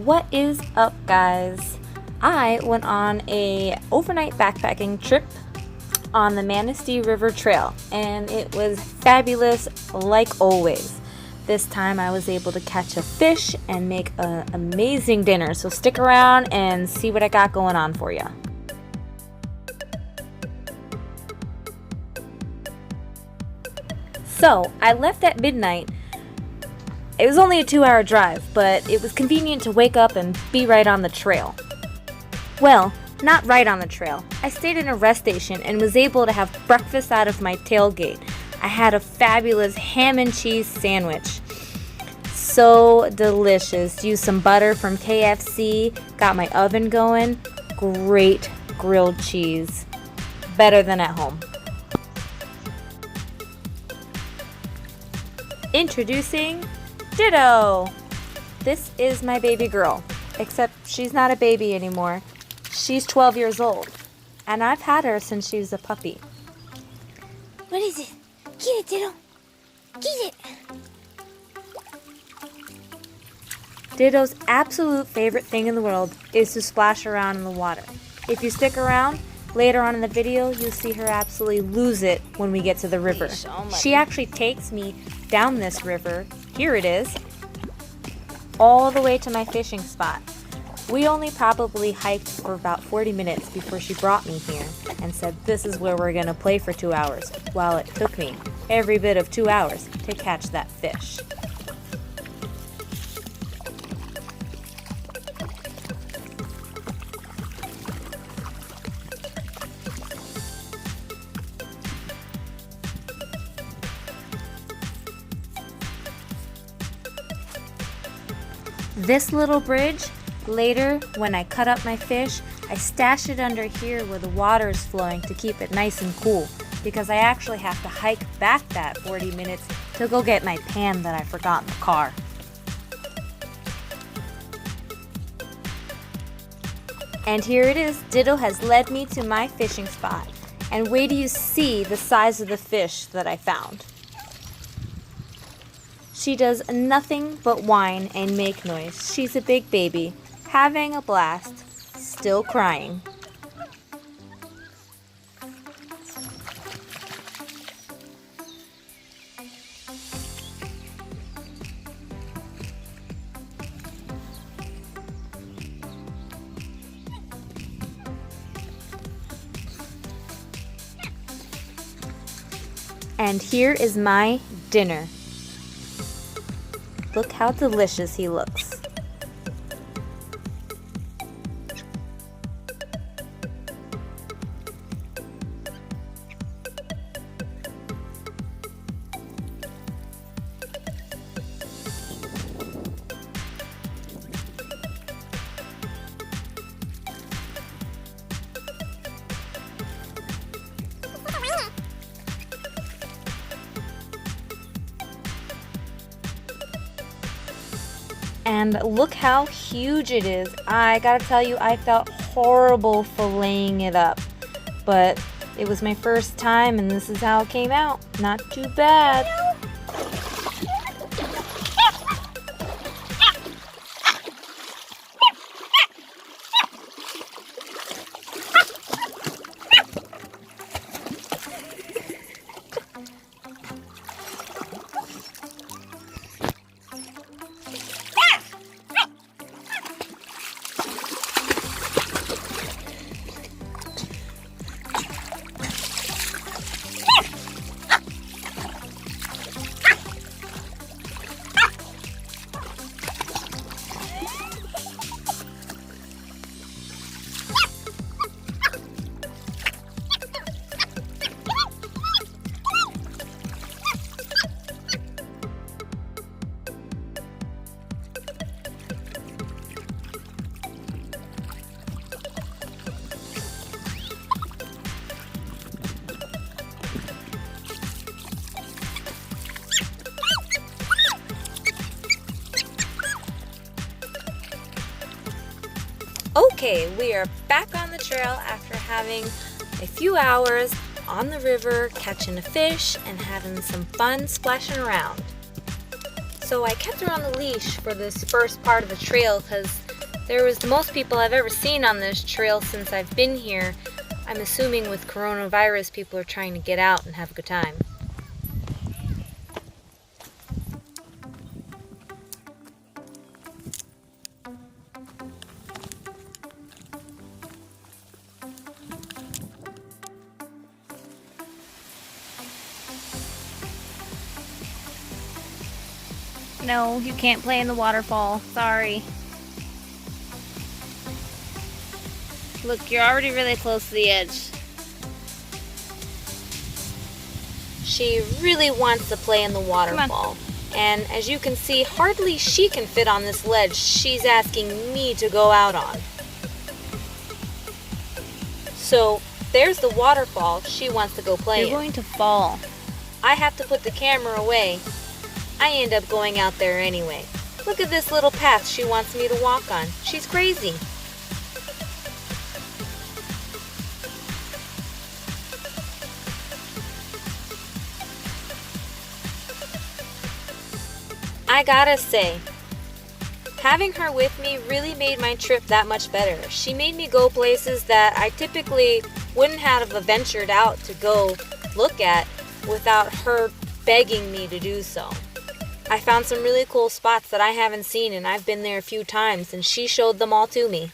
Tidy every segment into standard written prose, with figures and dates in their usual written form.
What is up, guys? I went on a overnight backpacking trip on the Manistee River Trail, and it was fabulous like always. This time I was able to catch a fish and make an amazing dinner, so stick around and see what I got going on for you. So I left at midnight. It was only a 2-hour drive, but it was convenient to wake up and be right on the trail. Well, not right on the trail. I stayed in a rest station and was able to have breakfast out of my tailgate. I had a fabulous ham and cheese sandwich. So delicious. Used some butter from KFC, got my oven going. Great grilled cheese. Better than at home. Introducing Ditto! This is my baby girl, except she's not a baby anymore. She's 12 years old, and I've had her since she was a puppy. What is it? Get it, Ditto. Get it. Ditto's absolute favorite thing in the world is to splash around in the water. If you stick around, later on in the video, you'll see her absolutely lose it when we get to the river. She actually takes me down this river, here it is, all the way to my fishing spot. We only probably hiked for about 40 minutes before she brought me here and said this is where we're gonna play for 2 hours, while it took me every bit of 2 hours to catch that fish. This little bridge, later when I cut up my fish, I stash it under here where the water is flowing to keep it nice and cool, because I actually have to hike back that 40 minutes to go get my pan that I forgot in the car. And here it is. Ditto has led me to my fishing spot, and wait till you see the size of the fish that I found. She does nothing but whine and make noise. She's a big baby, having a blast, still crying. And here is my dinner. Look how delicious he looks. And look how huge it is. I gotta tell you, I felt horrible filleting it up. But it was my first time and this is how it came out. Not too bad. Okay, we are back on the trail after having a few hours on the river, catching a fish and having some fun splashing around. So I kept her on the leash for this first part of the trail because There was the most people I've ever seen on this trail since I've been here. I'm assuming with coronavirus, people are trying to get out and have a good time. No, you can't play in the waterfall. Sorry. Look, you're already really close to the edge. She really wants to play in the waterfall. And as you can see, hardly she can fit on this ledge she's asking me to go out on. So, there's the waterfall she wants to go play in. You're going to fall. I have to put the camera away. I end up going out there anyway. Look at this little path she wants me to walk on. She's crazy. I gotta say, having her with me really made my trip that much better. She made me go places that I typically wouldn't have ventured out to go look at without her begging me to do so. I found some really cool spots that I haven't seen, and I've been there a few times, and she showed them all to me.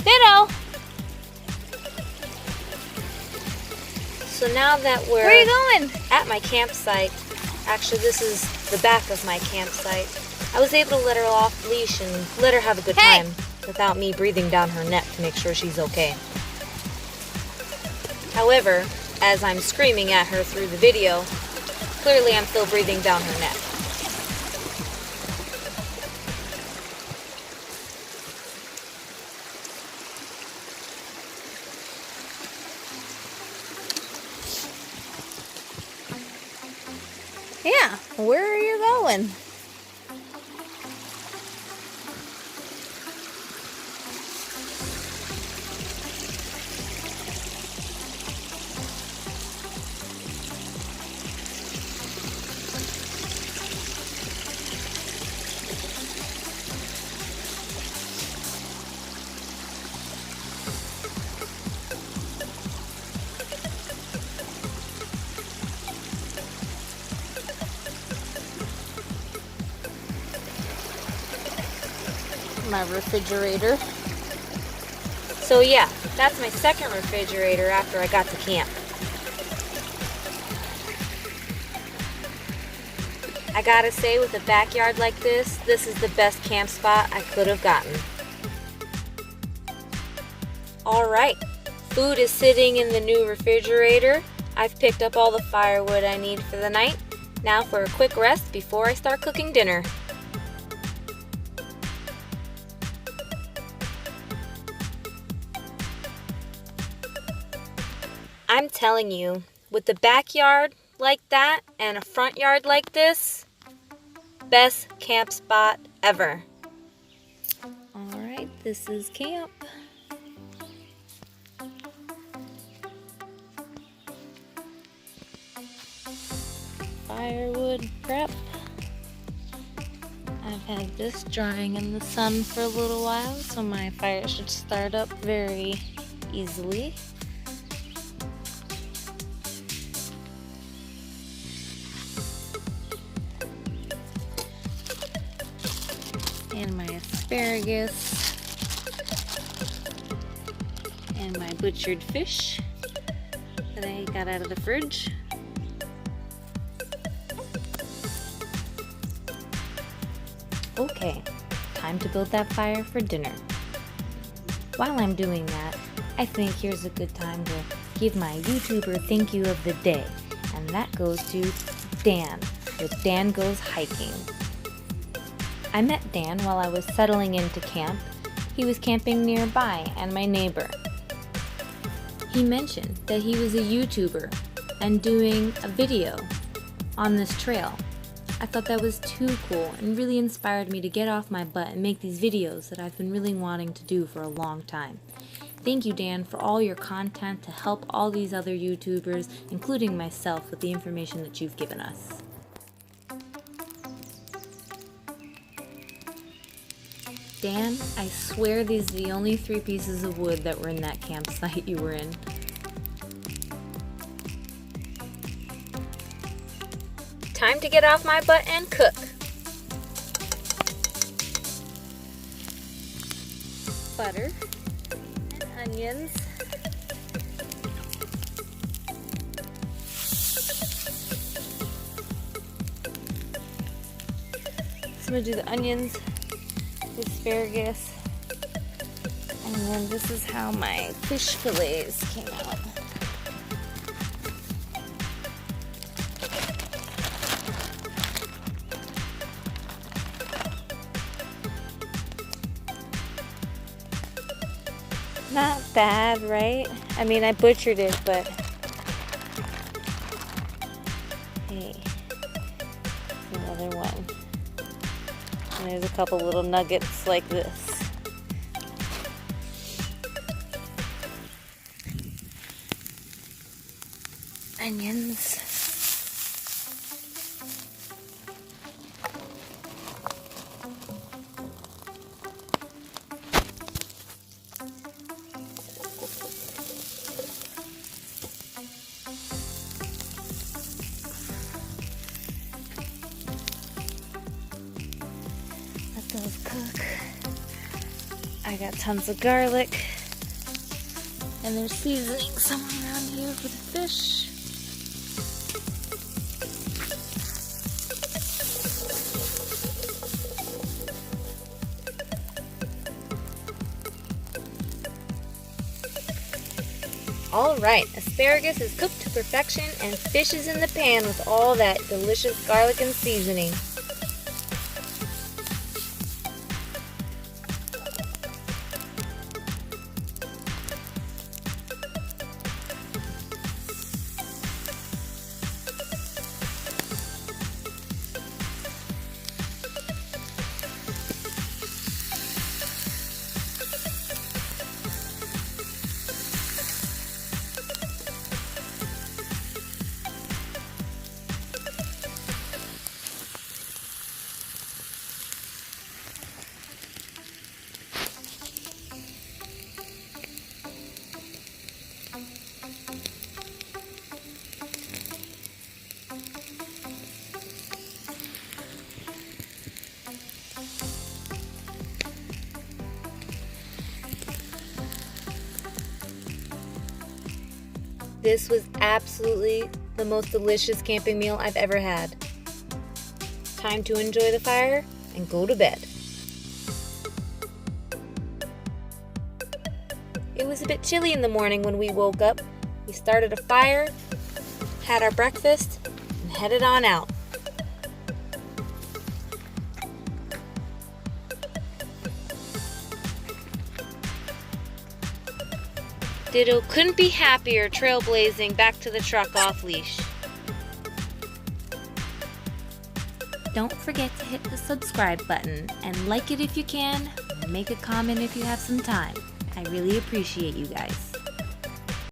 Ditto! So now that we're Where are you going? at my campsite, actually this is the back of my campsite, I was able to let her off leash and let her have a good time without me breathing down her neck to make sure she's okay. However, as I'm screaming at her through the video, clearly I'm still breathing down her neck. Yeah, where are you going? My refrigerator. So yeah, that's my second refrigerator after I got to camp. I gotta say, with a backyard like this is the best camp spot I could have gotten. Alright, food is sitting in the new refrigerator. I've picked up all the firewood I need for the night. Now for a quick rest before I start cooking dinner. I'm telling you, with the backyard like that and a front yard like this, best camp spot ever. Alright, this is camp. Firewood prep. I've had this drying in the sun for a little while, so my fire should start up very easily. And my asparagus and my butchered fish that I got out of the fridge. Okay, time to build that fire for dinner. While I'm doing that, I think here's a good time to give my YouTuber thank you of the day, and that goes to Dan with Dan Goes Hiking. I met Dan while I was settling into camp. He was camping nearby and my neighbor. He mentioned that he was a YouTuber and doing a video on this trail. I thought that was too cool and really inspired me to get off my butt and make these videos that I've been really wanting to do for a long time. Thank you, Dan, for all your content to help all these other YouTubers, including myself, with the information that you've given us. Dan, I swear these are the only 3 pieces of wood that were in that campsite you were in. Time to get off my butt and cook. Butter and onions. So I'm gonna do the onions, the asparagus, and then this is how my fish fillets came out. Not bad, right? I mean, I butchered it, but hey, another one. And there's a couple little nuggets like this. Onions. Let those cook. I got tons of garlic. And there's seasoning somewhere around here for the fish. Alright, asparagus is cooked to perfection and fish is in the pan with all that delicious garlic and seasoning. This was absolutely the most delicious camping meal I've ever had. Time to enjoy the fire and go to bed. It was a bit chilly in the morning when we woke up. We started a fire, had our breakfast, and headed on out. Ditto couldn't be happier trailblazing back to the truck off leash. Don't forget to hit the subscribe button and like it if you can, and make a comment if you have some time. I really appreciate you guys.